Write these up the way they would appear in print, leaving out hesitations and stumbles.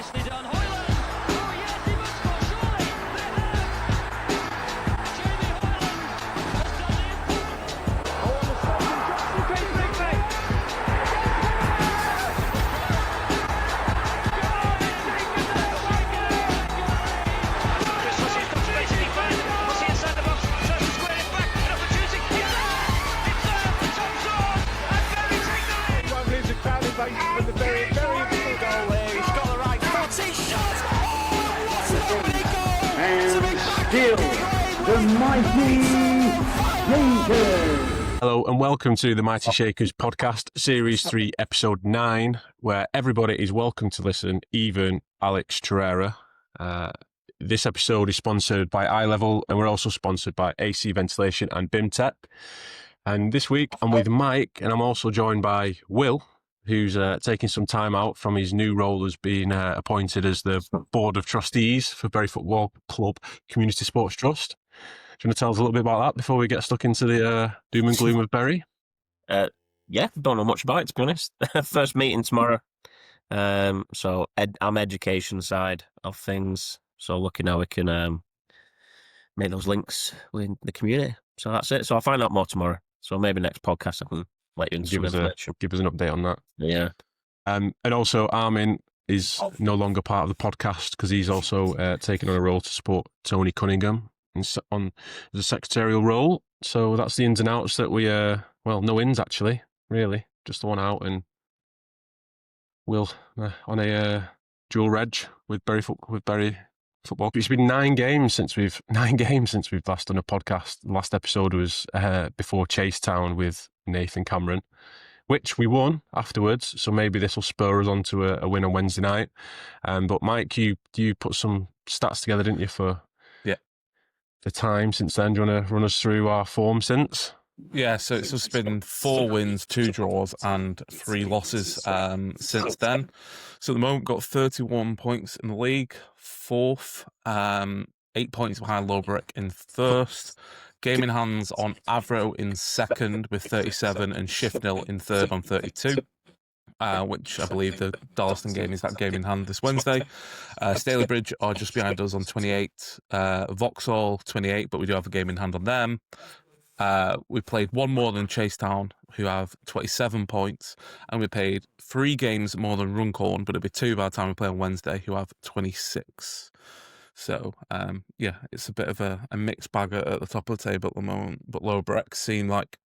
nicely done. Hoyland. Oh yes, he must score surely. They have. Jamie Hoyland has done the Oh, and the second shot from Kate Bigby. Chris Hussey's got space in defence. Hussey inside the box. Tries to square it back. An opportunity. Yeah! It's there for Tom Zorn. And Berry take the lead. Won't leave the crowd invasion for the very important goal there. He's got the right foot. He shot! Oh, what a lovely goal! And still, the mighty Shakers. Hello and welcome to the Mighty Shakers podcast, Series 3, Episode 9, where everybody is welcome to listen, even Alex Torreira. This episode is sponsored by iLevel, and we're also sponsored by AC Ventilation and BIMTech. And this week I'm with Mike, and I'm also joined by Will, who's taking some time out from his new role as being appointed as the Board of Trustees for Bury Football Club Community Sports Trust. Do you want to tell us a little bit about that before we get stuck into the doom and gloom of Bury? Yeah, don't know much about it, to be honest. First meeting tomorrow. So I'm education side of things. So looking how we can make those links with the community. So that's it. So I'll find out more tomorrow. So maybe next podcast I can let you into some information. Give us an update on that. Yeah. And also Armin is no longer part of the podcast because he's also taken on a role to support Tony Cunningham on the secretarial role. So that's the ins and outs that we, no ins actually, really. Just the one out, and Will on a dual reg with Bury Football. It's been 9 games since we've last done a podcast. The last episode was before Chase Town with Nathan Cameron, which we won afterwards. So maybe this will spur us on to a win on Wednesday night. But Mike, you put some stats together, didn't you, for the time since then? Do you want to run us through our form since? Yeah, so it's just been 4 wins, 2 draws, and 3 losses since then. So at the moment, got 31 points in the league, 4th, 8 points behind Lower Breck in 1st. Game in hands on Avro in 2nd with 37, and Shifnell in 3rd on 32. Which I believe the Darlaston game is that game in hand this Wednesday. Stalybridge are just behind us on 28. Vauxhall 28, but we do have a game in hand on them. We played 1 more than Chase Town, who have 27 points, and we played 3 games more than Runcorn, but it'll be 2 by the time we play on Wednesday, who have 26. So, it's a bit of a mixed bag at the top of the table at the moment, but Lower Breck seemed like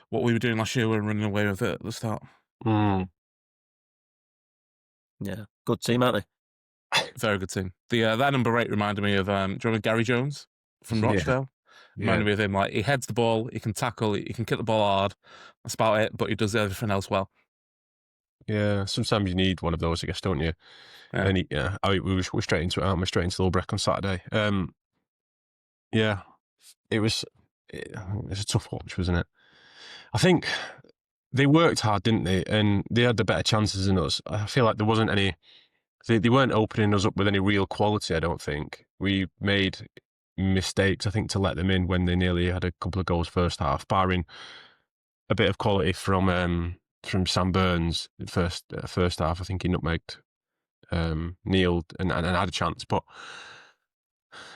what we were doing last year, we were running away with it at the start. Yeah, good team, aren't they? Very good team. Their number 8 reminded me of, do you remember Gary Jones from Rochdale? Reminded me of him, like, he heads the ball, he can tackle, he can kick the ball hard, that's about it, but he does everything else well. Yeah, sometimes you need one of those, I guess, don't you? Yeah. And we're straight into it, aren't we? Straight into Lower Breck on Saturday. It was a tough watch, wasn't it? I think they worked hard, didn't they? And they had the better chances than us. I feel like there wasn't any... They weren't opening us up with any real quality, I don't think. We made mistakes, I think, to let them in when they nearly had a couple of goals first half, barring a bit of quality from Sam Burns in first half. I think he nutmegged Neil and had a chance, but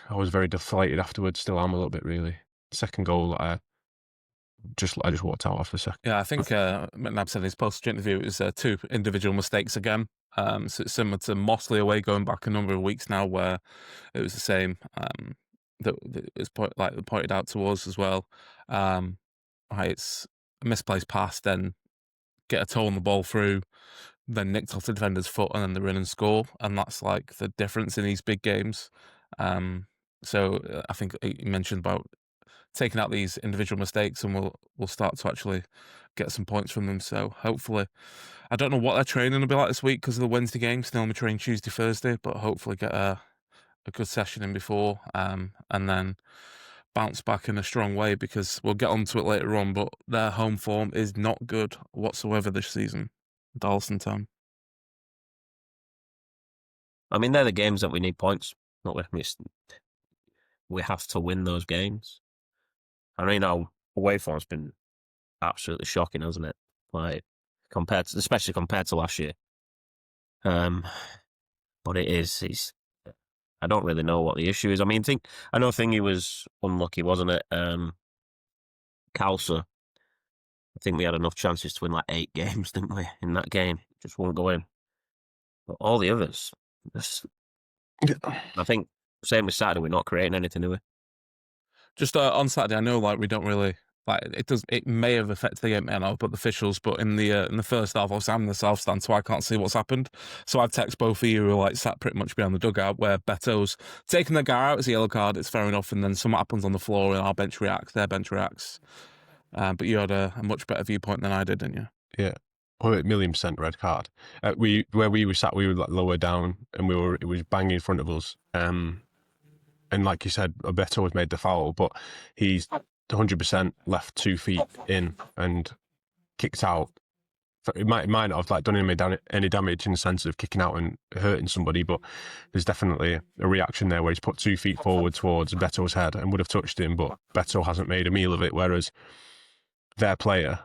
I was very deflated afterwards. Still am a little bit, really. Second goal, I just walked out after a second. Yeah, I think McNabb said in his post-interview it was 2 individual mistakes again. So it's similar to Mossley away going back a number of weeks now, where it was the same. That was pointed out to us as well. It's a misplaced pass, then get a toe on the ball through, then nicked off the defender's foot, and then they run and score, and that's like the difference in these big games. So I think you mentioned about taking out these individual mistakes, and we'll start to actually get some points from them. So hopefully, I don't know what their training will be like this week because of the Wednesday games. They only train Tuesday, Thursday, but hopefully get a good session in before, and then bounce back in a strong way, because we'll get onto it later on, but their home form is not good whatsoever this season. Darlaston Town. I mean, they're the games that we need points. Not with me. We have to win those games. I mean, our away form's been absolutely shocking, hasn't it? Like, especially compared to last year. but it's. I don't really know what the issue is. I mean, I know Thingy was unlucky, wasn't it? Calcer. I think we had enough chances to win like 8 games, didn't we? In that game, just won't go in. But all the others, I think same with Saturday, we're not creating anything, are we? Just on Saturday, I know like we don't really like it. It may have affected the game, I know, but the officials. But in the first half, obviously I'm in the south stand, so I can't see what's happened. So I've texted both of you who are like sat pretty much behind the dugout, where Beto's taking the guy out as a yellow card. It's fair enough, and then something happens on the floor, and our bench reacts. Their bench reacts. But you had a much better viewpoint than I did, didn't you? Yeah. 1,000,000% red card. Where we were sat, we were like lower down, and it was banging in front of us. And like you said, Beto has made the foul, but he's 100% left 2 feet in and kicked out. It might not have like done him any damage in the sense of kicking out and hurting somebody, but there's definitely a reaction there where he's put 2 feet forward towards Beto's head and would have touched him, but Beto hasn't made a meal of it, whereas their player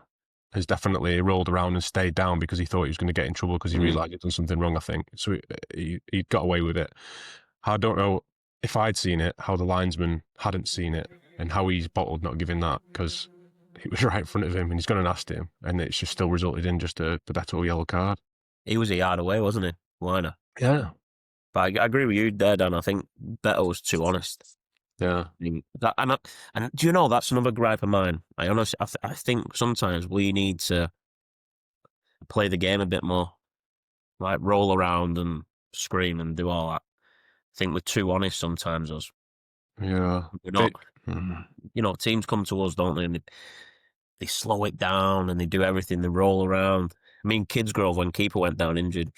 has definitely rolled around and stayed down because he thought he was going to get in trouble because he realised he'd done something wrong, I think. So he got away with it. I don't know if I'd seen it, how the linesman hadn't seen it, and how he's bottled not giving that, because it was right in front of him and he's gone and asked him, and it's just still resulted in just a Beto yellow card. He was a yard away, wasn't he? Weiner. Yeah. But I agree with you there, Dan. I think Beto was too honest. Yeah. And do you know, that's another gripe of mine. I honestly, I think sometimes we need to play the game a bit more, like roll around and scream and do all that. I think we're too honest sometimes, us. Yeah. We're not, you know, teams come to us, don't they? And they slow it down and they do everything. They roll around. I mean, Kidsgrove, when keeper went down injured,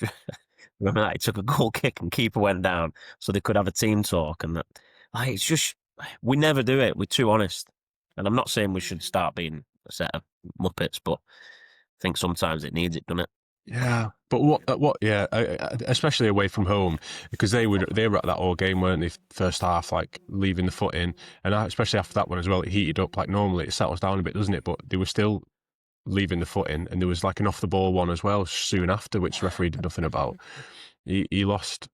remember that? He took a goal kick and keeper went down so they could have a team talk. And that, like, it's just, we never do it. We're too honest. And I'm not saying we should start being a set of muppets, but I think sometimes it needs it, doesn't it? Yeah, but what? Yeah, especially away from home, because they were at that all game, weren't they? First half, like leaving the foot in, and especially after that one as well, it heated up. Like normally, it settles down a bit, doesn't it? But they were still leaving the foot in, and there was like an off the ball one as well soon after, which the referee did nothing about. He lost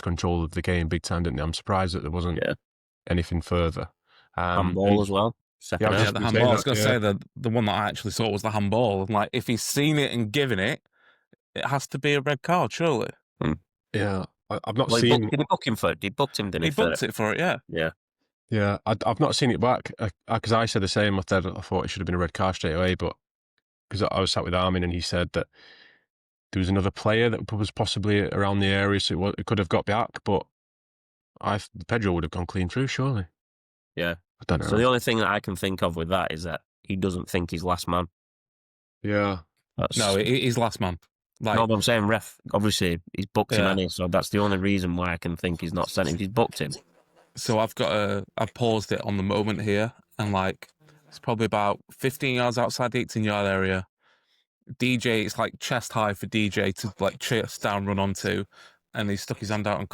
control of the game big time, didn't he? I'm surprised that there wasn't anything further. Handball as well. Yeah, the handball. I was going to say the one that I actually saw was the handball. And like, if he's seen it and given it, it has to be a red card, surely. Yeah, I've not seen. Did he book him for it? He booked him, didn't he? He booked it for it, yeah. Yeah. Yeah, I've not seen it back because I said the same. I thought it should have been a red card straight away, but because I was sat with Armin and he said that there was another player that was possibly around the area, so it could have got back, but Pedro would have gone clean through, surely. Yeah. I don't know. So the only thing that I can think of with that is that he doesn't think he's last man. Yeah. No, he's last man. Like, no, but I'm saying ref, obviously, he's booked him, hasn't he? So that's the only reason why I can think he's not sent him. He's booked him. So I've paused it on the moment here, and like, it's probably about 15 yards outside the 18-yard area. DJ, it's like chest high for DJ to like chest down, run onto, and he stuck his hand out and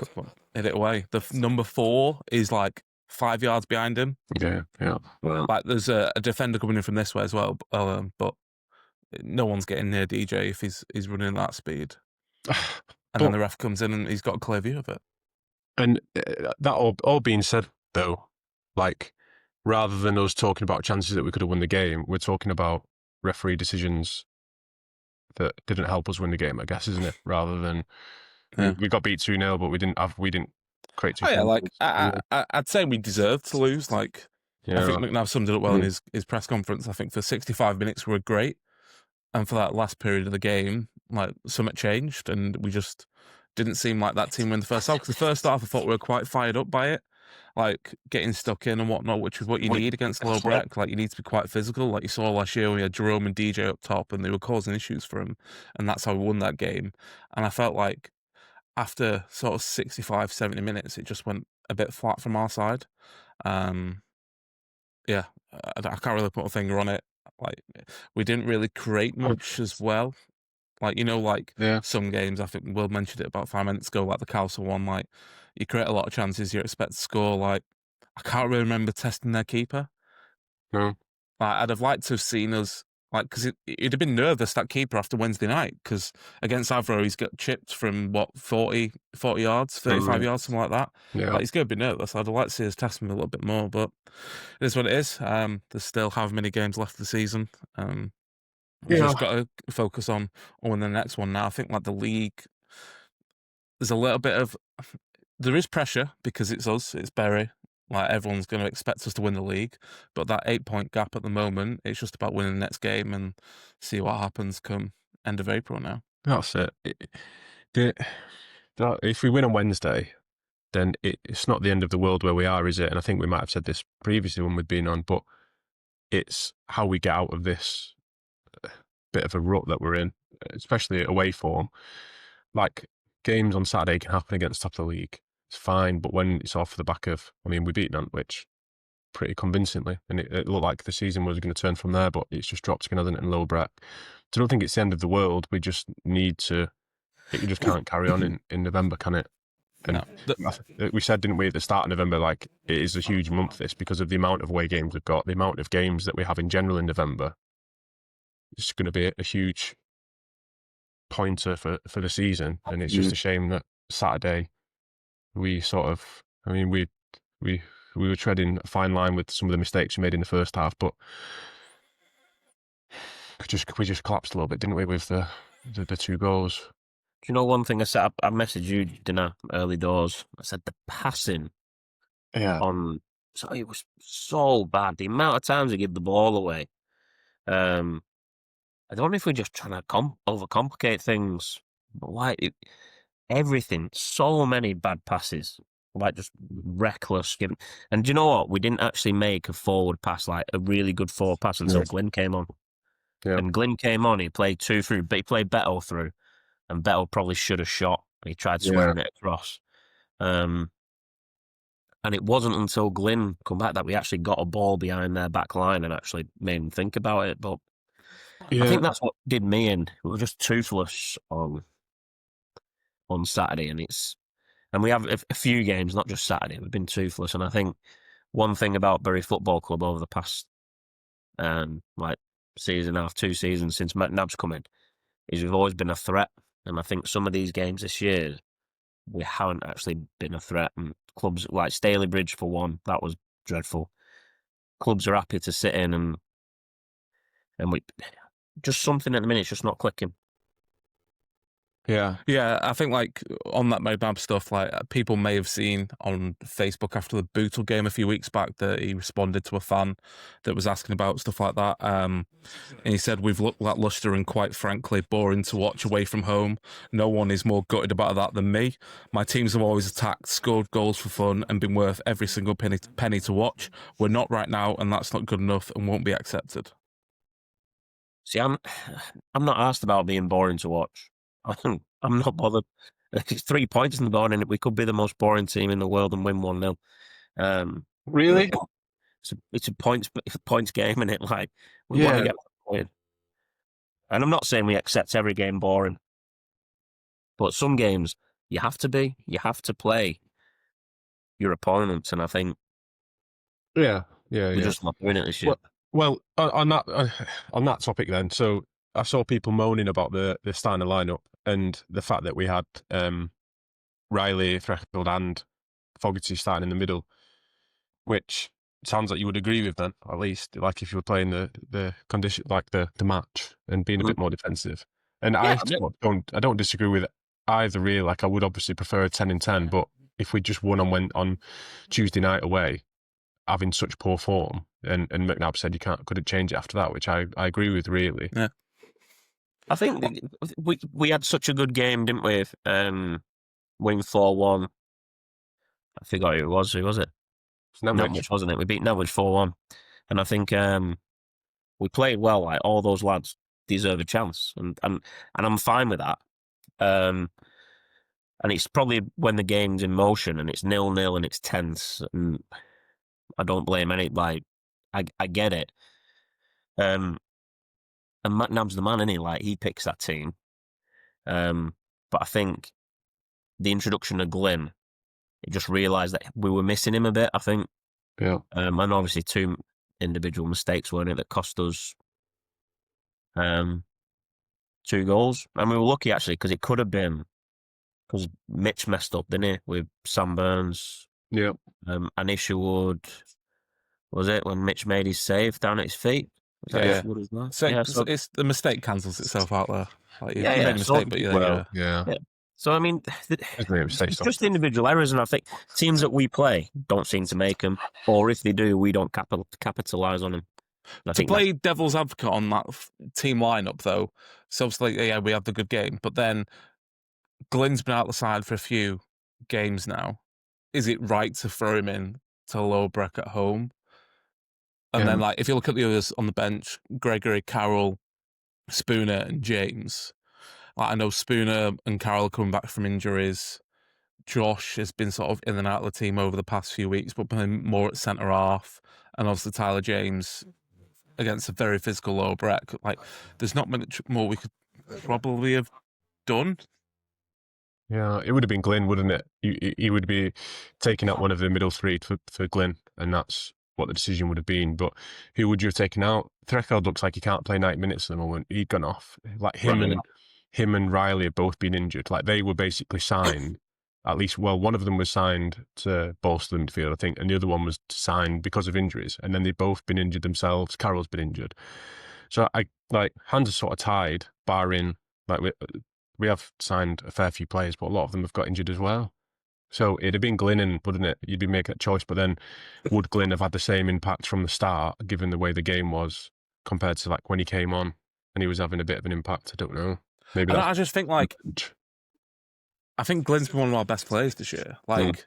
hit it away. The number 4 is like 5 yards behind him. Yeah. Well, Like there's a defender coming in from this way as well, but no one's getting near DJ if he's running at that speed. And then the ref comes in and he's got a clear view of it. And that all being said, though, like rather than us talking about chances that we could have won the game, we're talking about referee decisions that didn't help us win the game, I guess, isn't it? Rather than we got beat 2-0, but we didn't create 2. Oh, yeah, like I'd say we deserved to lose. Like I think McNabb summed it up well in his press conference. I think for 65 minutes we were great, and for that last period of the game, like something changed, and we just didn't seem like that team win the first half. Because the first half, I thought we were quite fired up by it, like getting stuck in and whatnot, which is what you need against Lower Breck. Like you need to be quite physical. Like you saw last year, we had Jerome and DJ up top, and they were causing issues for him, and that's how we won that game. And I felt like after sort of 65, 70 minutes, it just went a bit flat from our side. Yeah, I can't really put a finger on it. Like we didn't really create much as well. Like, you know, like some games, I think Will mentioned it about 5 minutes ago, like the Castle one, like you create a lot of chances, you expect to score. Like I can't really remember testing their keeper. No. Like, I'd have liked to have seen us Like, because he'd have been nervous, that keeper, after Wednesday night, because against Avro, he's got chipped from, 40 yards, 35 yards, something like that. Yeah. Like, he's going to be nervous. I'd like to see us test him a little bit more, but it is what it is. There's still how many games left of the season. We've just got to focus on the next one now. I think, like, the league, there's a little bit of... There is pressure, because it's us, it's Bury. Like, everyone's going to expect us to win the league, but that 8-point gap at the moment, it's just about winning the next game and see what happens come end of April now. That's it. If we win on Wednesday, then it's not the end of the world where we are, is it? And I think we might have said this previously when we'd been on, but it's how we get out of this bit of a rut that we're in, especially away form. Like, games on Saturday can happen against top of the league. It's fine, but when it's off the back of, I mean, we beat Nantwich pretty convincingly, and it looked like the season was going to turn from there, but it's just dropped again, hasn't it, in Lower Breck. So I don't think it's the end of the world. We just need to, it just can't carry on in November, can it? And we said, didn't we, at the start of November, like, it is a huge month, this, because of the amount of away games we've got, the amount of games that we have in general in November. It's going to be a huge pointer for the season, and it's just a shame that Saturday we sort of, I mean, we were treading a fine line with some of the mistakes we made in the first half, but we just collapsed a little bit, didn't we, with the 2 goals. Do you know one thing I said? I messaged you, didn't I, early doors? I said the passing on... So it was so bad. The amount of times they give the ball away. I don't know if we're just trying to overcomplicate things, but like everything, so many bad passes, like just reckless. And do you know what? We didn't actually make a forward pass, like a really good forward pass, until Glyn came on. Yeah. And Glyn came on, he played 2 through, but he played Beto through, and Beto probably should have shot. He tried swearing it across. And it wasn't until Glyn come back that we actually got a ball behind their back line and actually made them think about it. But I think that's what did me in. We were just toothless on Saturday, and we have a few games, not just Saturday. We've been toothless, and I think one thing about Bury Football Club over the past like season and a half, 2 seasons since McNabb's come in, is we've always been a threat. And I think some of these games this year, we haven't actually been a threat. And clubs like Staley Bridge, for one, that was dreadful. Clubs are happy to sit in, and we just something at the minute, it's just not clicking. Yeah, I think, like, on that McNabb stuff, like, people may have seen on Facebook after the Bootle game a few weeks back that he responded to a fan that was asking about stuff like that. And he said, "We've looked lacklustre and, quite frankly, boring to watch away from home. No one is more gutted about that than me. My teams have always attacked, scored goals for fun, and been worth every single penny to watch. We're not right now, and that's not good enough and won't be accepted." See, I'm not asked about being boring to watch. I'm not bothered. It's 3 points in the board, and we could be the most boring team in the world and win 1-0. Really? It's a points game, and like, we want to get pointed. And I'm not saying we accept every game boring, but some games you have to play your opponents, and I think we're just not doing it this year. Well, on that topic then, so I saw people moaning about the starting lineup and the fact that we had Riley, Threadfield and Fogarty starting in the middle, which sounds like you would agree with then, at least, like if you were playing the condition, like the match, and being a bit more defensive. And I don't disagree with either, really. Like, I would obviously prefer a 10 in 10, but if we just won on Tuesday night away, having such poor form, and McNabb said couldn't change it after that, which I agree with, really. Yeah. I think we had such a good game, didn't we? Winning 4-1. I forgot who it was. Who was it? Nantwich, wasn't it? We beat Nantwich 4-1. And I think we played well. Like, all those lads deserve a chance. And I'm fine with that. And it's probably when the game's in motion and it's 0-0 and it's tense, and I don't blame any, like, I get it. And McNabb's the man, isn't he? Like, he picks that team. But I think the introduction of Glyn, he just realised that we were missing him a bit, I think. Yeah. And obviously 2 individual mistakes, weren't it, that cost us 2 goals. And we were lucky, actually, because it could have been... Because Mitch messed up, didn't he? With Sam Burns. Yeah. And Isherwood... Was it when Mitch made his save down at his feet? Was that Yeah. Isherwood as well? So, Yeah, it's the mistake cancels itself out there. Like, you Yeah, made yeah, a mistake, but Yeah. So, I mean, it's just individual errors, and I think teams that we play don't seem to make them, or if they do, we don't capitalise on them. To play devil's advocate on that team lineup, though, so obviously, yeah, we have the good game, but then Glyn's been out the side for a few games now. Is it right to throw him in to Lower Breck at home? And then, like, if you look at the others on the bench, Gregory, Carroll, Spooner, and James. Like, I know Spooner and Carroll are coming back from injuries. Josh has been sort of in and out of the team over the past few weeks, but playing more at centre half. And obviously Tyler James against a very physical Lower Breck. Like, there's not much more we could probably have done. Yeah, it would have been Glyn, wouldn't it? He would be taking out one of the middle three for Glyn, and that's what the decision would have been. But who would you have taken out? Threfeld looks like he can't play 90 minutes at the moment. He'd gone off. Like him and Riley have both been injured. Like they were basically signed. At least, well, one of them was signed to bolster the midfield, I think, and the other one was signed because of injuries. And then they've both been injured themselves. Carroll's been injured. So hands are sort of tied, barring like we have signed a fair few players, but a lot of them have got injured as well. So it'd have been Glyn, wouldn't it? You'd be making that choice. But then would Glyn have had the same impact from the start, given the way the game was, compared to like when he came on and he was having a bit of an impact? I don't know. Maybe I just think, like, I think Glyn's been one of our best players this year. Like,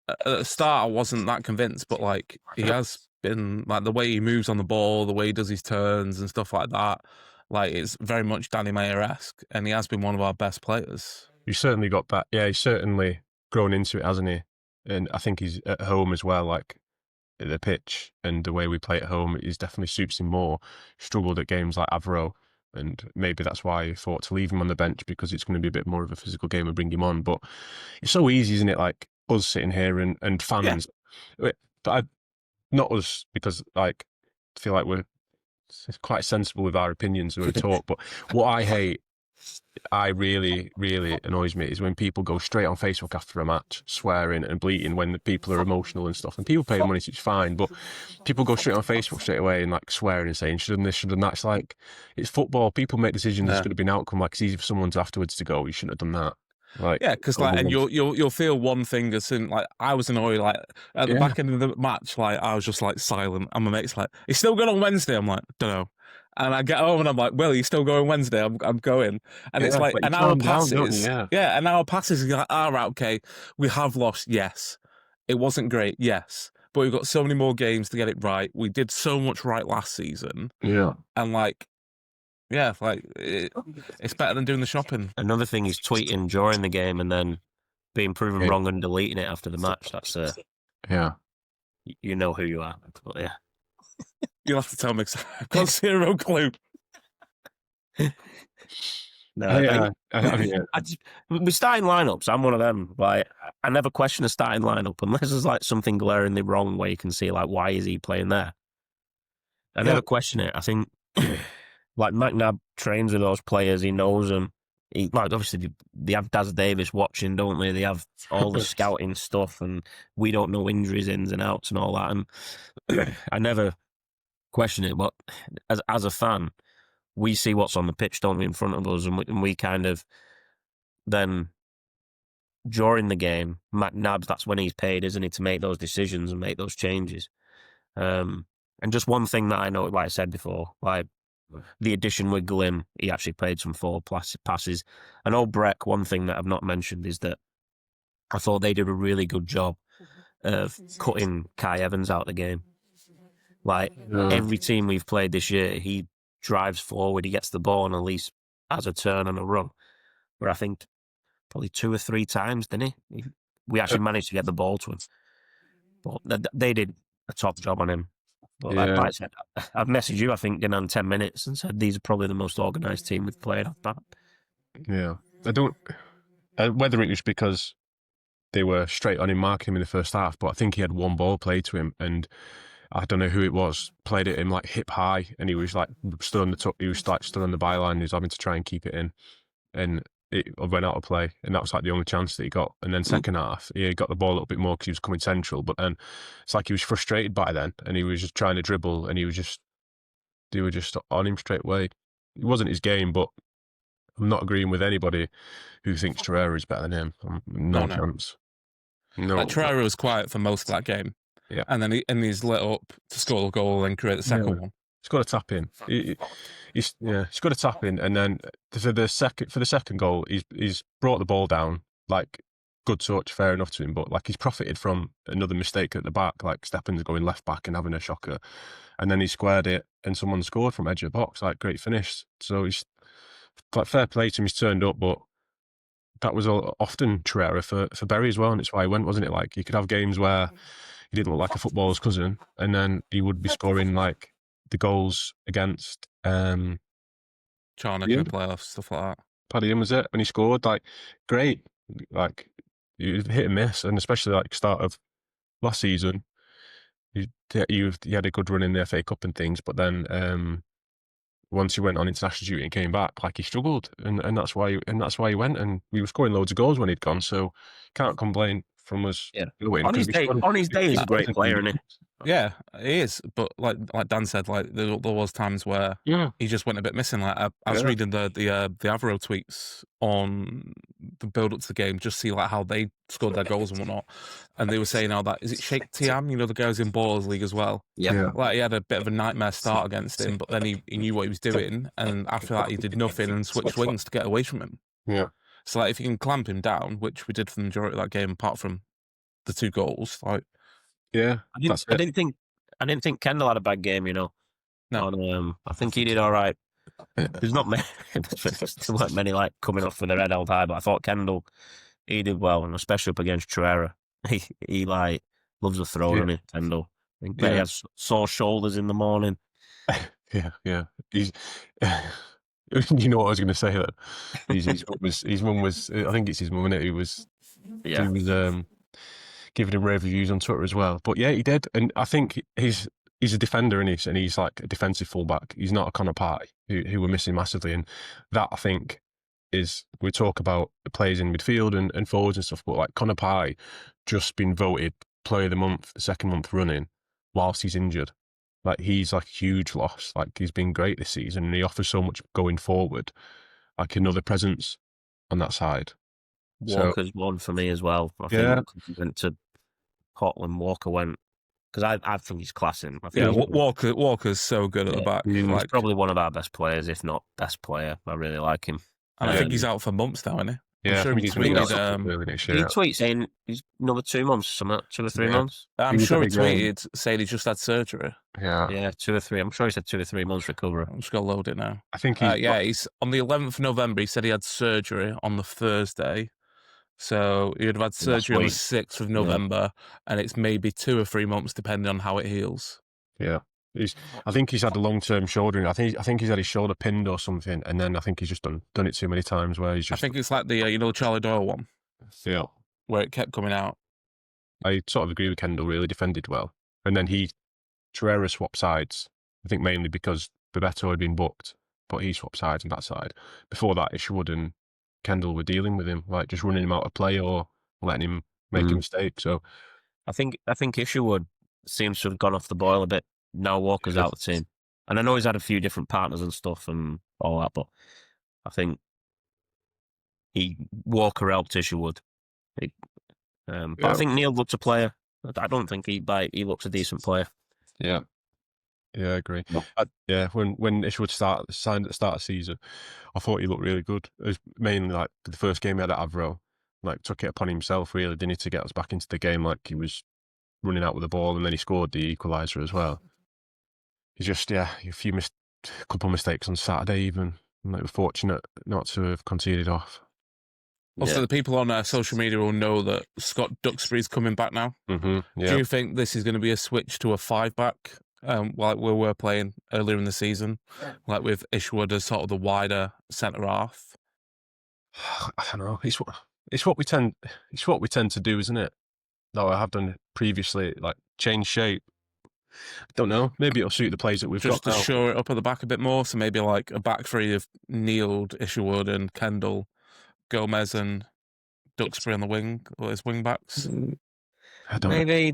at the start, I wasn't that convinced, but, like, he has been, like, the way he moves on the ball, the way he does his turns and stuff like that, like, it's very much Danny Mayer-esque, and he has been one of our best players. You certainly got that. Yeah, he's certainly grown into it, hasn't he? And I think he's at home as well, like, the pitch and the way we play at home, it definitely suits him more. Struggled at games like Avro, and maybe that's why I thought to leave him on the bench, because it's going to be a bit more of a physical game and bring him on. But it's so easy, isn't it? Like us sitting here and fans, but not us, because like I feel like we're quite sensible with our opinions when we talk. But what I hate, really annoys me, is when people go straight on Facebook after a match, swearing and bleating when the people are emotional and stuff. And people pay money, so it's fine. But people go straight on Facebook straight away and like swearing and saying, shouldn't this, shouldn't that. It's like, it's football. People make decisions. There's going to be an outcome. Like, it's easy for someone to afterwards to go, you shouldn't have done that. Like, yeah, because like, and you'll feel one thing as soon, like, I was annoyed, like at the back end of the match, like I was just like silent, and my mate's like, "He's still going on Wednesday." I'm like, "Don't know." And I get home and I'm like, "Well, he's still going Wednesday." I'm going, and it's like an hour passes. Yeah, an hour passes, and you're like, "Ah, right, okay, we have lost. Yes, it wasn't great. Yes, but we've got so many more games to get it right. We did so much right last season. Yeah, and like." Yeah, like it's better than doing the shopping. Another thing is tweeting during the game and then being proven wrong and deleting it after the match. That's yeah. You know who you are, but yeah. You'll have to tell me. I've got zero clue. No, with starting lineups, I'm one of them. Like, I never question a starting lineup unless there's like something glaringly wrong where you can see like, why is he playing there? I never question it. I think. Like McNabb trains with those players, he knows them. Like obviously they have Daz Davis watching, don't they? They have all the scouting stuff, and we don't know injuries, ins and outs, and all that. And I never question it, but as a fan, we see what's on the pitch, don't we, in front of us, and we kind of then during the game, McNabb, that's when he's paid, isn't he, to make those decisions and make those changes. And just one thing that I know, like I said before, like. The addition with Glyn, he actually played some forward passes. And Lower Breck, one thing that I've not mentioned is that I thought they did a really good job of cutting Kai Evans out of the game. Like, every team we've played this year, he drives forward, he gets the ball and at least has a turn and a run. Where I think probably 2 or 3 times, didn't he? We actually managed to get the ball to him. But they did a top job on him. But like I said, I've messaged you, I think, in 10 minutes and said these are probably the most organised team we've played off that. Yeah. I don't... whether it was because they were straight on him marking him in the first half, but I think he had one ball played to him, and I don't know who it was, played it in like hip high, and he was like stood on the he was like stood on the byline. He was having to try and keep it in, and it went out of play, and that was like the only chance that he got. And then second half, he got the ball a little bit more because he was coming central, but then it's like he was frustrated by then, and he was just trying to dribble, and they were just on him straight away. It wasn't his game, but I'm not agreeing with anybody who thinks Torreira is better than him. No chance. No. Like Torreira was quiet for most of that game. Yeah. And then he's lit up to score a goal and create the second one. He's got to tap in. He's got to tap in, and then for the second goal, he's brought the ball down. Like, good touch, fair enough to him, but like he's profited from another mistake at the back, like Steppens going left back and having a shocker, and then he squared it, and someone scored from edge of the box. Like, great finish. So he's like, fair play to him. He's turned up, but that was often Torreira for Berry as well, and it's why he went, wasn't it? Like, you could have games where he didn't look like a footballer's cousin, and then he would be scoring like the goals against Charnock in the playoffs, stuff like that. Paddy was it when he scored? Like, great. Like, you hit and miss, and especially like start of last season, he had a good run in the FA Cup and things, but then once he went on international duty and came back, like, he struggled, and that's why he went, and we were scoring loads of goals when he'd gone, so can't complain from us. Yeah. On his day, he's a great player, isn't he? Yeah, he is. But like Dan said, like there was times where he just went a bit missing. Like I was reading the Avro tweets on the build up to the game, just see like how they scored their goals and whatnot. And they were saying how that is it Sheikh Tiam, you know, the guy who's in Ballers League as well. Yeah. Like he had a bit of a nightmare start against him, but then he knew what he was doing, and after that he did nothing and switched wings to get away from him. Yeah. So like if you can clamp him down, which we did for the majority of that game, apart from the 2 goals, like. Yeah, I didn't think Kendall had a bad game, you know. No, I think he did all right. There's not many, there weren't many like coming up for their head held high, but I thought Kendall, he did well, and especially up against Torreira. He like loves a throw, doesn't he, Kendall? I think he has sore shoulders in the morning. Yeah. He's. You know what I was going to say? That his mum was. I think it's his mum, isn't it? Who was. Yeah. He was giving him rave reviews on Twitter as well. But yeah, he did, and I think he's a defender, and he's like a defensive fullback. He's not a Connor Party who we're missing massively, and that, I think, is, we talk about the players in midfield and forwards and stuff, but like Connor Party just been voted Player of the Month, the second month running, whilst he's injured. Like, he's like a huge loss. Like, he's been great this season, and he offers so much going forward, like another presence on that side. Walker's one for me as well. I think he went to Portland. Walker went, because I think he's classing. Walker's so good at the back. He's probably one of our best players, if not best player. I really like him. And I think he's out for months now, isn't he? Yeah, I'm sure he tweeted saying he's another 2 months, something, 2 or 3 months. I'm sure he tweeted saying he just had surgery. Yeah, 2 or 3. I'm sure he said 2 or 3 months recovery. I'm just gonna load it now. I think he's on the 11th of November. He said he had surgery on the Thursday, so he would have had surgery on the 6th of November, and it's maybe 2 or 3 months depending on how it heals. Yeah. I think he's had a long-term shoulder. I think he's had his shoulder pinned or something, and then I think he's just done it too many times where he's just. I think it's like the the Charlie Doyle one. Yeah. Where it kept coming out. I sort of agree with Kendall. Really defended well, and then Torreira swapped sides. I think mainly because Bebeto had been booked, but he swapped sides on that side. Before that, Isherwood and Kendall were dealing with him, like just running him out of play or letting him make a mistake. So, I think Isherwood seems to have gone off the boil a bit. Now Walker's out of the team. And I know he's had a few different partners and stuff and all that, but I think Walker helped Isherwood. But I think Neil looks a player. I don't think he looks a decent player. Yeah. Yeah, I agree. When Isherwood signed at the start of the season, I thought he looked really good. It was mainly like the first game he had at Avro, like took it upon himself really, didn't he, to get us back into the game. Like, he was running out with the ball, and then he scored the equaliser as well. He's just, a couple of mistakes on Saturday even. Like, we're fortunate not to have conceded off. Also, the people on social media will know that Scott Duxbury's coming back now. Mm-hmm, yeah. Do you think this is going to be a switch to a 5-back, like we were playing earlier in the season, like with Isherwood as sort of the wider centre half? I don't know. It's what we tend to do, isn't it? No, I have done previously, like change shape. Don't know. Maybe it'll suit the players that we've Just got to now. shore it up at the back a bit more. So maybe like a back three of Neild, Isherwood, and Kendall, Gomez, and Duxbury on the wing, or his wing backs. I don't know. Maybe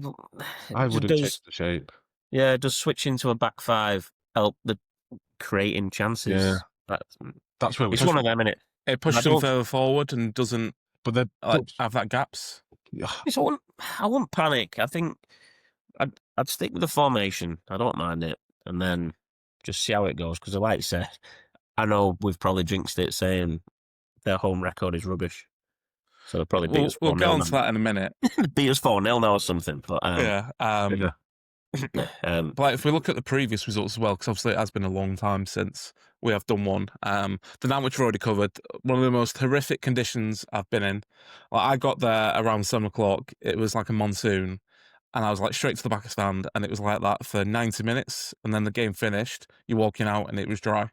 I wouldn't does, change the shape. yeah, does switch into a back five help the creating chances? Yeah. That's where It's one of them, innit? It pushes I them don't- further forward and doesn't But they're have that gaps. I wouldn't panic. I think I'd stick with the formation. I don't mind it, and then just see how it goes. Because, like I said, I know we've probably jinxed it, saying their home record is rubbish. So they'll probably beat us 4-0. We'll get on to that in a minute. Beat us 4-0 now or something. But Yeah. But like, if we look at the previous results as well, because obviously it has been a long time since we have done one. The night which we've already covered, one of the most horrific conditions I've been in. Like, I got there around 7 o'clock. It was like a monsoon, and I was like straight to the back of stand, and it was like that for 90 minutes. And then the game finished. You're walking out, and it was dry.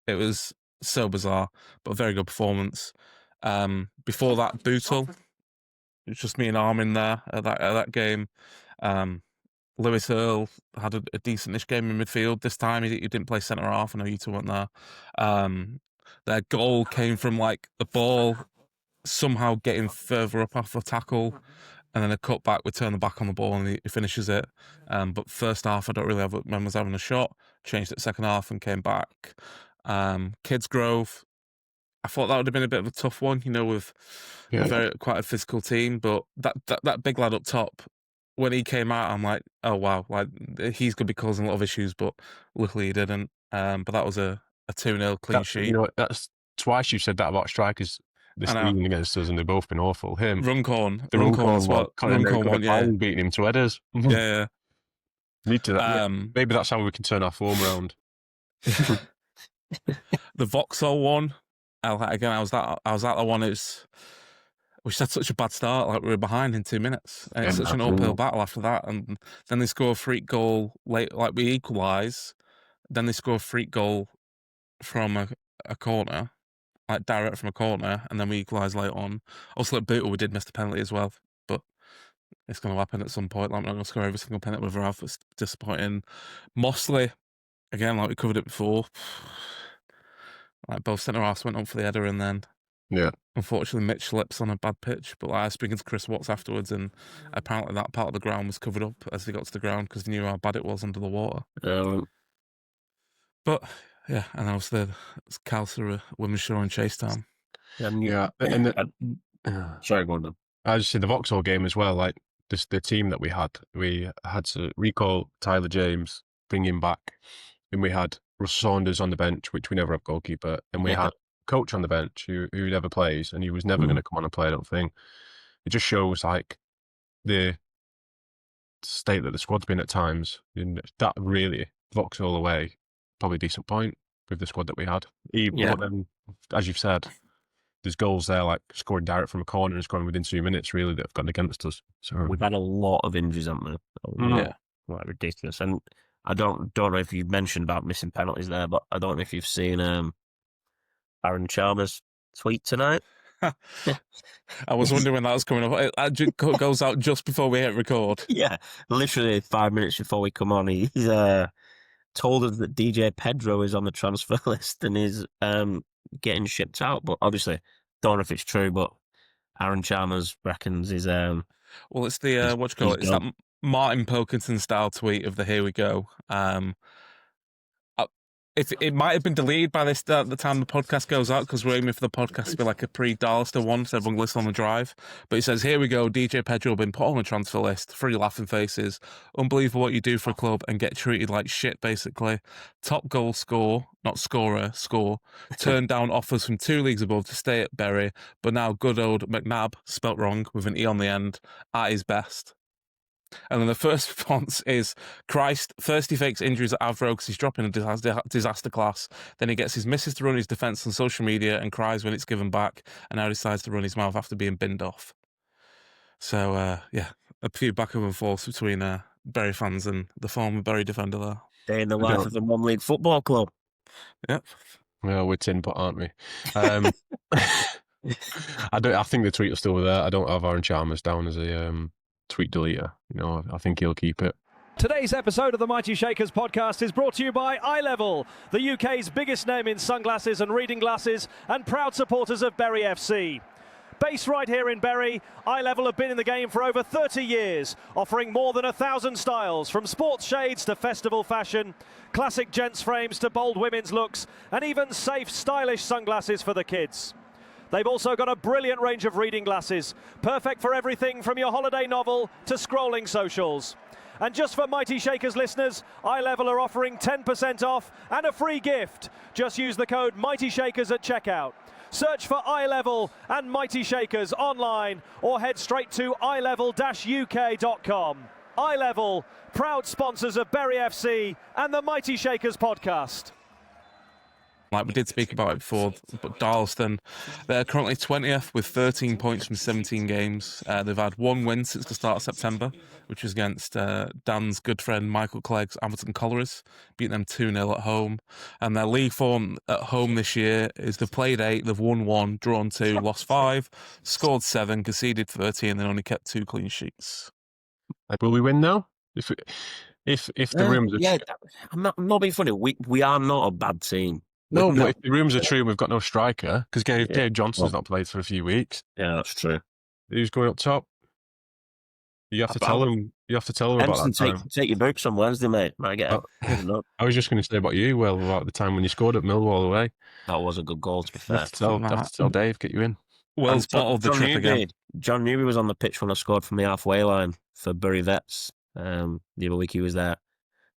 It was so bizarre, but a very good performance. Before that, Bootle. It was just me and Armin there at that game. Lewis Earl had a decentish game in midfield this time. He didn't play centre half. I know you two weren't there. Their goal came from like the ball somehow getting further up off a tackle, and then a cut back. We turn the back on the ball and he finishes it. But first half, I don't really have remember us having a shot. Changed it second half and came back. Kidsgrove, I thought that would have been a bit of a tough one, with quite a physical team. But that big lad up top, when he came out, I'm like, oh wow, like he's going to be causing a lot of issues, but luckily he didn't. But that was a 2-0 clean sheet. That's twice you've said that about strikers this season against us, and they've both been awful. Him, Runcorn as well. Runcorn one, yeah, beating him to headers. Yeah. Need to that. Maybe that's how we can turn our form around. The Vauxhall one, again, I was at the one. We just had such a bad start, like we were behind in 2 minutes, and it's such an uphill battle after that. And then they score a freak goal late, like we equalise. Then they score a freak goal from a corner, like direct from a corner, and then we equalise late on. Also at Bootle, we did miss the penalty as well, but it's going to happen at some point. Like, we're not going to score every single penalty with Ralph. It's disappointing. Mossley, again, like we covered it before. Like both centre halves went on for the header, and then unfortunately Mitch slips on a bad pitch. But I was speaking to Chris Watts afterwards, and apparently that part of the ground was covered up as he got to the ground because he knew how bad it was under the water. But yeah, and obviously it's Calcer, Wimmershaw, and Chasetown. Sorry, go on then. I just see the Vauxhall game as well. Like the team that we had to recall Tyler James, bring him back, and we had Russ Saunders on the bench, which we never have goalkeeper, and we had coach on the bench who never plays, and he was never going to come on and play. I don't think. It just shows like the state that the squad's been at times. And that really Vauxhall away, probably a decent point with the squad that we had. But then, as you've said, there's goals there like scoring direct from a corner and scoring within 2 minutes really that have gone against us. So we've had a lot of injuries, haven't we? Yeah, like ridiculous. And I don't know if you mentioned about missing penalties there, but I don't know if you've seen Aaron Chalmers' tweet tonight. I was wondering when that was coming up. It goes out just before we hit record. Yeah, literally 5 minutes before we come on, he's told us that DJ Pedro is on the transfer list and is getting shipped out. But obviously, don't know if it's true, but Aaron Chalmers reckons is well, it's the what you call it? It's that Martin Pilkington style tweet of the "Here we go." It might have been deleted by this at the time the podcast goes out because we're aiming for the podcast to be like a pre-Darlaston one, so everyone can listen on the drive. But it says, "Here we go, DJ Pedro been put on the transfer list. 3 laughing faces. Unbelievable what you do for a club and get treated like shit, basically. Top goal score, not scorer, score. Turned down offers from 2 leagues above to stay at Bury, but now good old McNabb, spelt wrong with an E on the end, at his best." And then the first response is, Christ, first he fakes injuries at Avro because he's dropping a disaster class. Then he gets his missus to run his defence on social media and cries when it's given back, and now decides to run his mouth after being binned off. So, yeah, a few back and forth between Bury fans and the former Bury defender there. Day in the life of the non-league football club. Yep. Well, we're tin pot, aren't we? I think the tweet is still there. I don't have Aaron Chalmers down as a tweet deleter. I think he'll keep it. Today's episode of the Mighty Shakers podcast is brought to you by iLevel, the UK's biggest name in sunglasses and reading glasses, and proud supporters of Bury FC. Based right here in Bury, iLevel have been in the game for over 30 years, offering more than 1,000 styles, from sports shades to festival fashion, classic gents frames to bold women's looks, and even safe, stylish sunglasses for the kids. They've also got a brilliant range of reading glasses, perfect for everything from your holiday novel to scrolling socials. And just for Mighty Shakers listeners, iLevel are offering 10% off and a free gift. Just use the code Mighty Shakers at checkout. Search for iLevel and Mighty Shakers online or head straight to ilevel-uk.com. iLevel, proud sponsors of Bury FC and the Mighty Shakers podcast. Like we did speak about it before, but Darlaston, they're currently 20th with 13 points from 17 games. They've had one win since the start of September, which was against Dan's good friend Michael Clegg's Atherton Colls, beat them 2-0 at home. And their league form at home this year is they've played 8, they've won 1, drawn 2, lost 5, scored 7, conceded 30, and then only kept 2 clean sheets. Will we win now? If the rooms are I'm not being funny. We are not a bad team. No, but if the rooms are true and we've got no striker, because Dave Johnson's not played for a few weeks. Yeah, that's true. Who's going up top? You have to tell them. You have to tell them about that. Take your books on Wednesday, mate. Might get I was just going to say about you, Will, about the time when you scored at Millwall away. That was a good goal, to be fair. You have to tell Dave, get you in. Will's bottled the trip again. John Newby was on the pitch when I scored from the halfway line for Bury Vets. The other week he was there.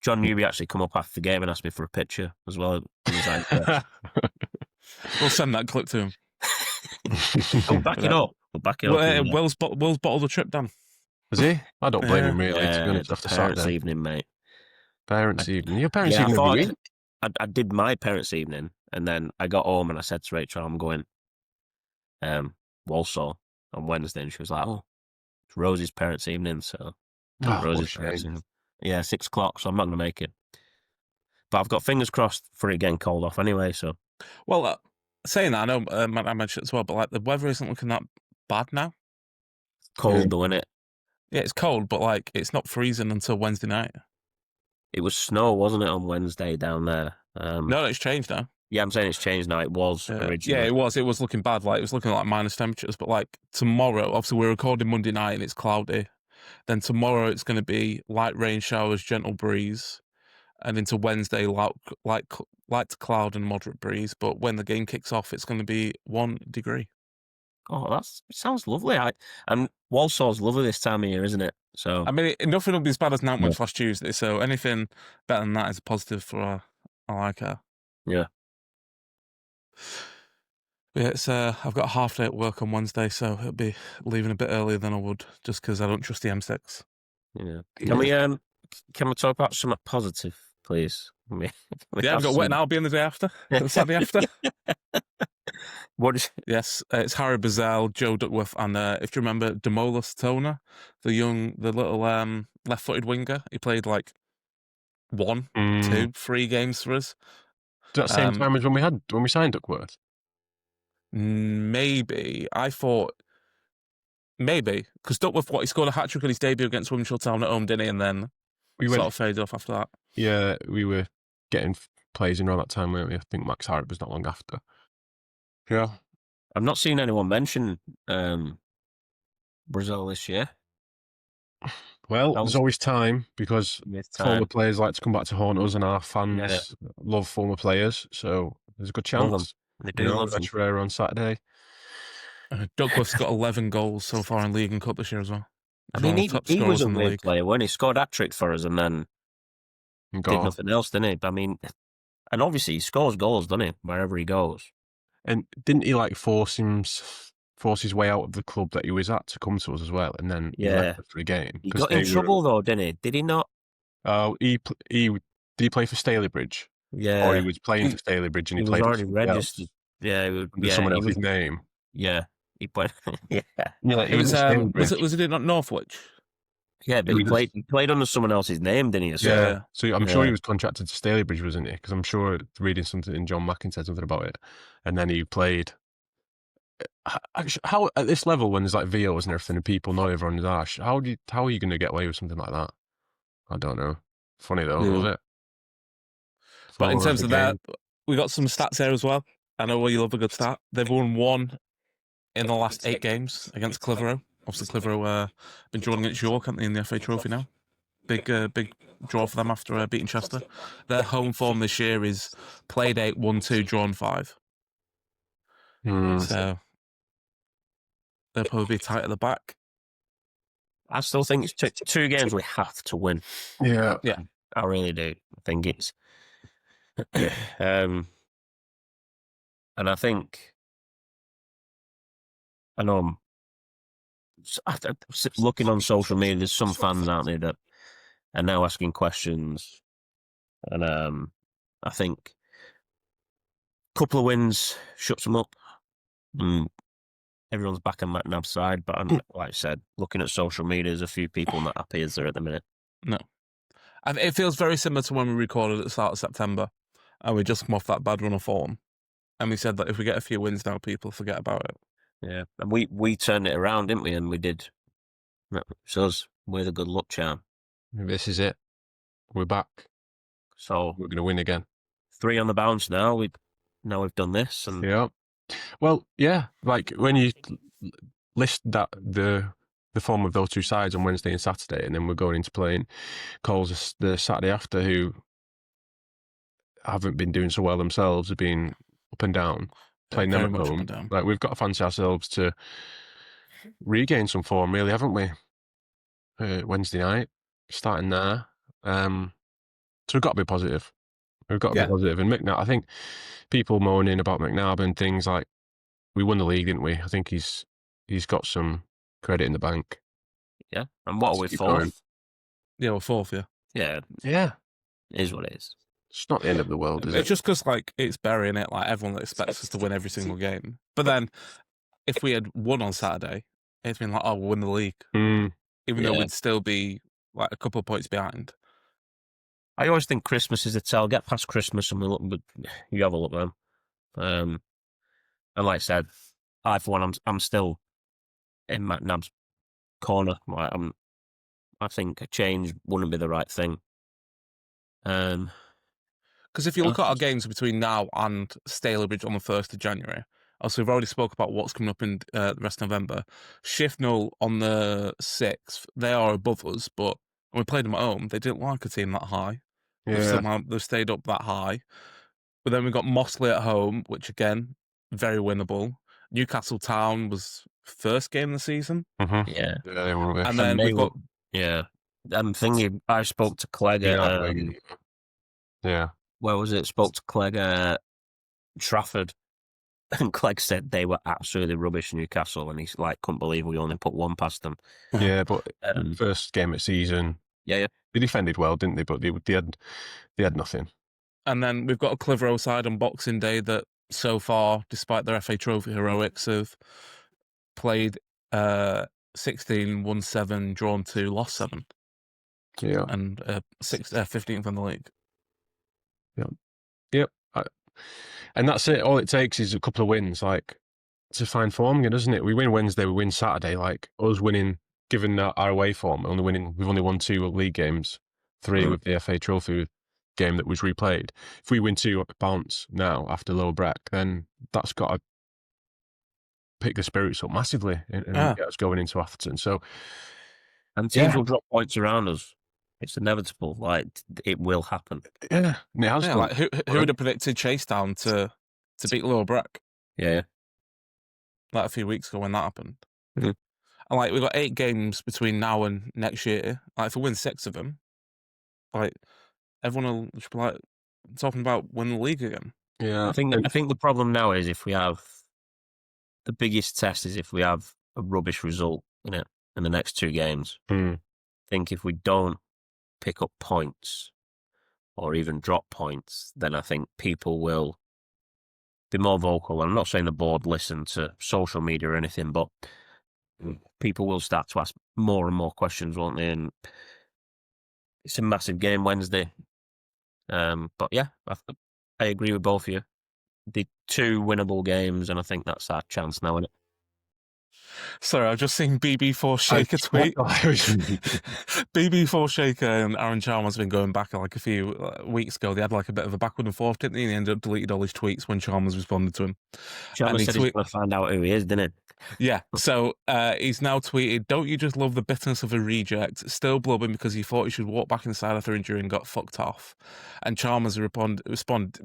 John Newby actually come up after the game and asked me for a picture as well. We'll send that clip to him. We'll back it up. Will's bottled the trip, Dan. Is he? I don't blame him, really. To be honest, after parents' Saturday evening, mate. Parents' evening. Your parents' evening every week? I did my parents' evening, and then I got home and I said to Rachel, I'm going Walsall on Wednesday, and she was like, oh, it's Rosie's parents' evening, so Rosie's parents' evening. Yeah, 6 o'clock, so I'm not going to make it. But I've got fingers crossed for it getting called off anyway, so. Well, saying that, I know I mentioned it as well, but like the weather isn't looking that bad now. Cold though, isn't it? Yeah, it's cold, but like it's not freezing until Wednesday night. It was snow, wasn't it, on Wednesday down there? No, it's changed now. Yeah, I'm saying it's changed now. It was originally. Yeah, it was. It was looking bad. Like it was looking like minus temperatures. But like tomorrow, obviously we're recording Monday night and it's cloudy. Then tomorrow it's going to be light rain showers, gentle breeze, and into Wednesday light to cloud and moderate breeze. But when the game kicks off, it's going to be 1 degree. Oh, sounds lovely. And Walsall's lovely this time of year, isn't it? So I mean, nothing will be as bad as Nantwich last Tuesday. So anything better than that is a positive for I like her. Yeah. Yeah, it's I've got a half day at work on Wednesday, so it'll be leaving a bit earlier than I would, just because I don't trust the M6. Yeah. Can we talk about something positive, please? I've got Witton Albion the day after, the Saturday after. What is? Yes, it's Harry Bazell, Joe Duckworth, and if you remember, Darlaston Town, the little left-footed winger. He played like 1, 2, 3 games for us. Is that the same time as when we signed Duckworth? Maybe. I thought maybe because Duckworth, he scored a hat-trick on his debut against Wimshall Town at home, didn't he? And then sort of faded off after that. Yeah, we were getting players in around that time, weren't we? I think Max Harrop was not long after. Yeah. I've not seen anyone mention Brazil this year. Well, there's always time because former players like to come back to haunt us, and our fans love former players, so there's a good chance. They do love them. Rare on Saturday. Duckworth's got 11 goals so far in League and Cup this year as well. I mean, he was a weird player when he scored hat-trick for us and then did nothing else, didn't he? I mean, and obviously he scores goals, doesn't he, wherever he goes. And didn't he like force his way out of the club that he was at to come to us as well? And then he left after a game. He got in trouble though, didn't he? Did he not? Oh, did he play for Stalybridge? Yeah. Or he was playing for Stalybridge and he played was already registered. Under someone else's name. Yeah. He played. Yeah, it was it not Northwich? Yeah, but he played under someone else's name, didn't he? So, so I'm sure he was contracted to Stalybridge, wasn't he? Because I'm sure reading something in John Mackin said something about it, and then he played. How at this level when there's like VOs and everything and people know everyone's ash, how are you going to get away with something like that? I don't know. Funny though, Yeah. love it. But in Forward terms of the that, game. we got some stats here as well. I know you love a good stat. They've won 1 in the last 8 games against Clitheroe. Obviously, Clitheroe been drawn against York, haven't they, in the FA Trophy now? Big draw for them after beating Chester. Their home form this year is played 8, won 2, drawn 5. So they'll probably be tight at the back. I still think it's 2 games we have to win. Yeah. I really do. I think it's, and I think, I know looking on social media, there's some fans out there that are now asking questions, and I think a couple of wins shuts them up, and everyone's back on McNab's side. But like I said, looking at social media, there's a few people not happy as there at the minute. No. It feels very similar to when we recorded at the start of September, and we just come off that bad run of form, and we said that if we get a few wins now, people forget about it. Yeah, and we turned it around, didn't we? And we did. So we're the good luck charm. This is it. We're back. So We're going to win again. 3 on the bounce now. We've done this, and Yeah. Well, yeah. Like when you list that the form of those 2 sides on Wednesday and Saturday, and then we're going into playing Colls the Saturday after, who haven't been doing so well themselves, have been up and down. Playing Very them at much up home. and down. Like we've got to fancy ourselves to regain some form, really, haven't we? Wednesday night, starting there. So we've got to be positive. We've got to be positive. And McNabb, I think people moaning about McNabb and things like, we won the league, didn't we? I think he's got some credit in the bank. yeah. And what are we, Keep 4th? going. Yeah, we're 4th, yeah. Yeah, Yeah. it is what it is. It's not the end of the world, is It's it? just because, like, it's burying it. Like, everyone expects us to win every single game. But then, if we had won on Saturday, it's been like, oh, we'll win the league. Even though Yeah. we'd still be, like, a couple of points behind. I always think Christmas is a tell. Get past Christmas and we look, but you have a look then. And like I said, I for one, I'm still in McNab's corner. Like, I think a change wouldn't be the right thing. Because if you look at our games between now and Stalybridge on the 1st of January, also we've already spoke about what's coming up in the rest of November. Shifnal on the 6th, they are above us, but when we played them at home, they didn't like a team that high. Yeah. They've stayed up that high. But then we've got Mossley at home, which again, very winnable. Newcastle Town was first game of the season. Mm-hmm. Yeah. Yeah, they were. And then we've got... Yeah. Thingy, I spoke to Clegg at... Yeah. Where was it? Spoke to Clegg at Trafford. And Clegg said they were absolutely rubbish, Newcastle, and he's like, couldn't believe we only put 1 past them. Yeah, but first game of season. Yeah. They defended well, didn't they? But they had nothing. And then we've got a Clitheroe side on Boxing Day that so far, despite their FA Trophy heroics, have played 16, won 7, drawn 2, lost 7. Yeah. And 15th in the league. Yep. And that's it. All it takes is a couple of wins, like, to find form again, doesn't it? We win Wednesday, we win Saturday. Like, us winning, given our away form, we've only won 2 league games, 3 with the FA Trophy game that was replayed. If we win 2 bounce now after Lower Breck, then that's got to pick the spirits up massively and get us going into Atherton. So, and teams will drop points around us. It's inevitable. Like, it will happen. Yeah, and it has done. Like, who would have predicted Chasetown to beat Lower Breck? Yeah. Like a few weeks ago when that happened. Mm-hmm. And like, we've got 8 games between now and next year. Like, if we win 6 of them, like, everyone will just be like talking about winning the league again. Yeah. I think the problem now is if we have the biggest test is if we have a rubbish result in the next 2 games. I think if we don't pick up points or even drop points, then I think people will be more vocal. I'm not saying the board listen to social media or anything, but people will start to ask more and more questions, won't they? And it's a massive game Wednesday. But yeah, I agree with both of you. The 2 winnable games, and I think that's our chance now, isn't it? Sorry, I've just seen BB4 Shaker tweet. BB4 Shaker and Aaron Chalmers have been going back like a few weeks ago. They had like a bit of a backward and forth, didn't they? And he ended up deleted all his tweets when Chalmers responded to him. Chalmers said he's going to find out who he is, didn't Yeah, so he's now tweeted, "Don't you just love the bitterness of a reject? Still blubbing because he thought he should walk back inside after injury and got fucked off." And Chalmers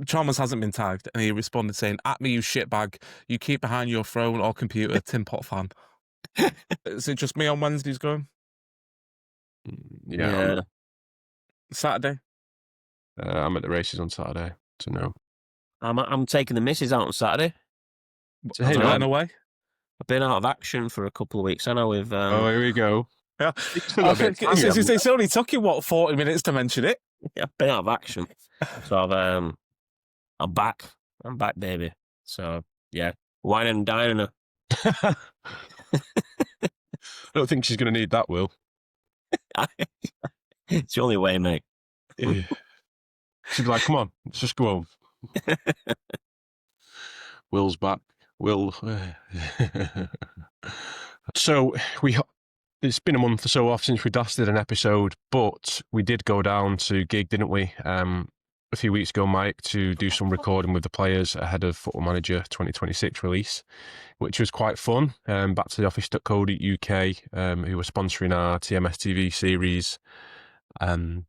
Chalmers hasn't been tagged, and he responded saying, "At me, you shitbag. You keep behind your phone or computer, Tin Pot fan." Is it just me on Wednesdays going? Yeah. Saturday? I'm at the races on Saturday, so no. I'm taking the missus out on Saturday. So, hey, Going away? I've been out of action for a couple of weeks. I know we've... oh, here we go. Yeah. It's only took you, 40 minutes to mention it? Yeah, I've been out of action. So I'm back. I'm back, baby. So, yeah. Wine and dining her. I don't think she's going to need that, Will. It's the only way, mate. She'd be like, come on, let's just go home. Will's back. Will. So it's been a month or so off since we last did an episode, but we did go down to gig, didn't we? A few weeks ago, Mike, to do some recording with the players ahead of Football Manager 2026 release, which was quite fun. Back to the office.co.uk, who were sponsoring our TMS TV series,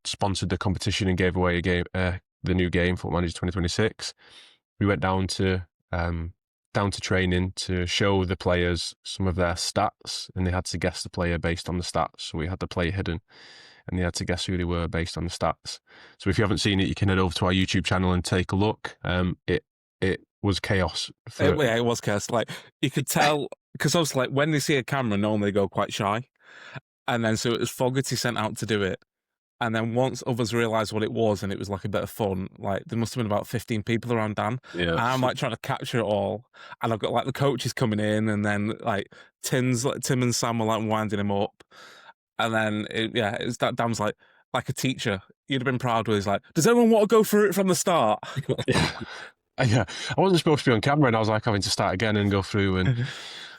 sponsored the competition and gave away a game, the new game, Football Manager 2026. We went down to training to show the players some of their stats, and they had to guess the player based on the stats. So we had the player hidden, and they had to guess who they were based on the stats. So if you haven't seen it, you can head over to our YouTube channel and take a look. It was chaos. It was chaos. Like, you could tell, because I was like, when they see a camera, normally they go quite shy. And then so it was Fogarty sent out to do it. And then once others realised what it was, and it was like a bit of fun, like there must have been about 15 people around Dan. Yeah. And I'm like trying to capture it all. And I've got like the coaches coming in, and then like Tim and Sam were like winding him up. And then it was that Dan's like a teacher. You'd have been proud with. He's like, does everyone want to go through it from the start? Yeah. I wasn't supposed to be on camera, and I was like having to start again and go through, and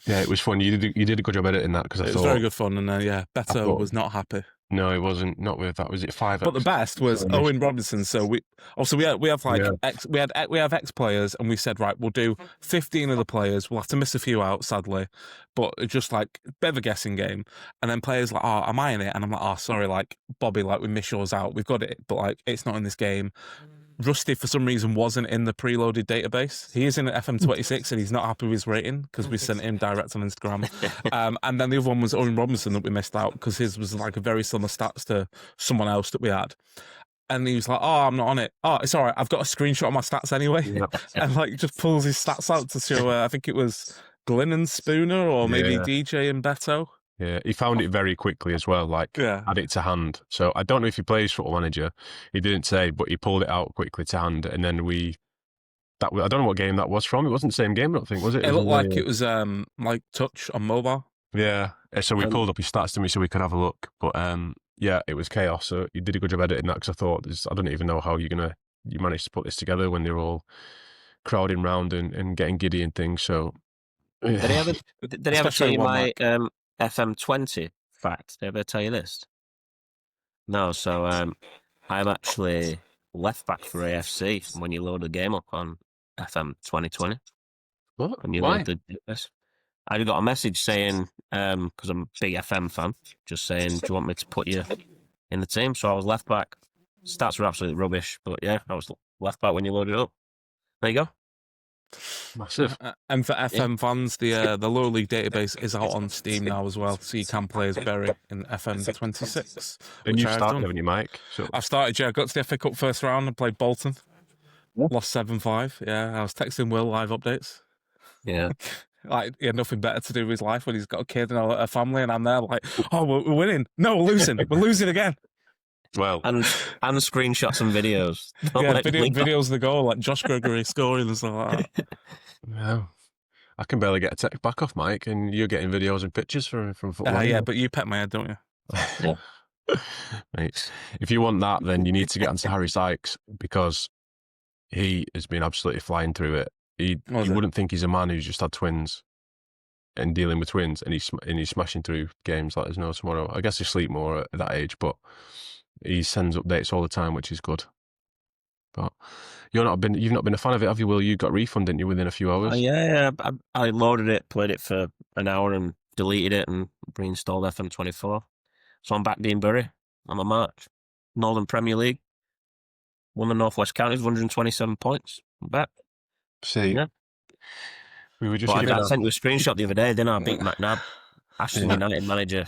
yeah, it was fun. You did a good job editing that, because I thought it was very good fun. And Beto was not happy. No, it wasn't. Not with that. Was it 5? But the best was Owen Robinson. So we have like we have ex players, and we said, right, we'll do 15 of the players. We'll have to miss a few out, sadly, but it's just like a bit of a guessing game. And then players like, oh, am I in it? And I'm like, oh, sorry, like Bobby, like we miss yours out. We've got it, but like it's not in this game. Rusty, for some reason, wasn't in the preloaded database. He is in at FM26, and he's not happy with his rating because we sent him direct on Instagram. And then the other one was Owen Robinson that we missed out because his was like a very similar stats to someone else that we had. And he was like, oh, I'm not on it. Oh, it's all right. I've got a screenshot of my stats anyway. Yep. And like just pulls his stats out to show, I think it was Glyn and Spooner or maybe DJ and Beto. Yeah, he found it very quickly as well, had it to hand. So I don't know if he plays Football Manager. He didn't say, but he pulled it out quickly to hand. And then I don't know what game that was from. It wasn't the same game, I don't think, was it? It looked like it was like touch on mobile. Yeah, so we pulled up his stats to me so we could have a look. But yeah, it was chaos. So you did a good job editing that, because I thought, I don't even know how you managed to put this together when they're all crowding round and getting giddy and things. So did he ever tell you my FM20 fact? Did I ever tell you this? No, so I'm actually left back for AFC when you load the game up on FM 2020. What? When you Why? I got a message saying, because I'm a big FM fan, just saying, do you want me to put you in the team? So I was left back. Stats were absolutely rubbish, but yeah, I was left back when you loaded it up. There you go. Massive. And for FM fans, the Lower League database is out on Steam now as well, so you can play as Berry in FM26. And you've started, haven't you, Mike? So... I've started, yeah. I got to the FA Cup first round and played Bolton. Lost 7-5. Yeah, I was texting Will live updates. Yeah. Like, he had nothing better to do with his life when he's got a kid and a family, and I'm there like, oh, we're winning. No, we're losing. We're losing again. Well, and screenshots and videos. Videos of the goal, like Josh Gregory scoring and stuff like that. Well, I can barely get a text back off Mike, and you're getting videos and pictures from football. Yeah, but you pet my head, don't you? Mate, if you want that, then you need to get onto Harry Sykes, because he has been absolutely flying through it. You wouldn't think he's a man who's just had twins. and dealing with twins, and he's smashing through games like there's no tomorrow. I guess he sleep more at that age, but he sends updates all the time, which is good. But you've not been a fan of it, have you, Will? You got refund, didn't you, within a few hours? Yeah. I loaded it, played it for an hour, and deleted it, and reinstalled FM24. So I'm back Dean Bury on my march. Northern Premier League. Won the North West Counties, 127 points. I'm back. See, Yeah. we were just. I sent you a screenshot the other day, didn't I? I beat McNabb, Ashton United manager,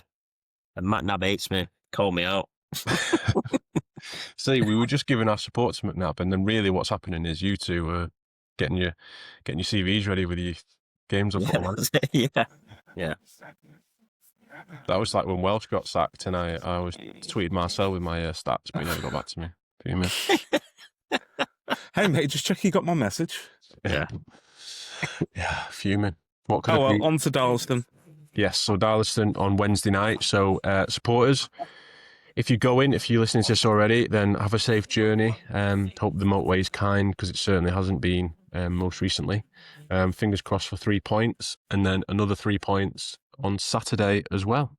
and McNabb hates me. Called me out. See, we were just giving our support to McNabb, and then really what's happening is you two are getting your CVs ready with your games of football. Yeah. That was like when Welsh got sacked, and I was tweeted Marcel with my stats, but he never got back to me. Fuming. Hey mate, just check you got my message. Yeah, fuming. What could Oh it be? well, on to Darlaston. Yes, so Darlaston on Wednesday night. So supporters, if you're listening to this already, then have a safe journey. Hope the motorway is kind, because it certainly hasn't been most recently. Fingers crossed for 3 points, and then another 3 points on Saturday as well.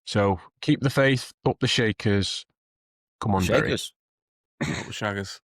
So keep the faith, up the Shakers. Come on, Barry. Shakers. Shaggers.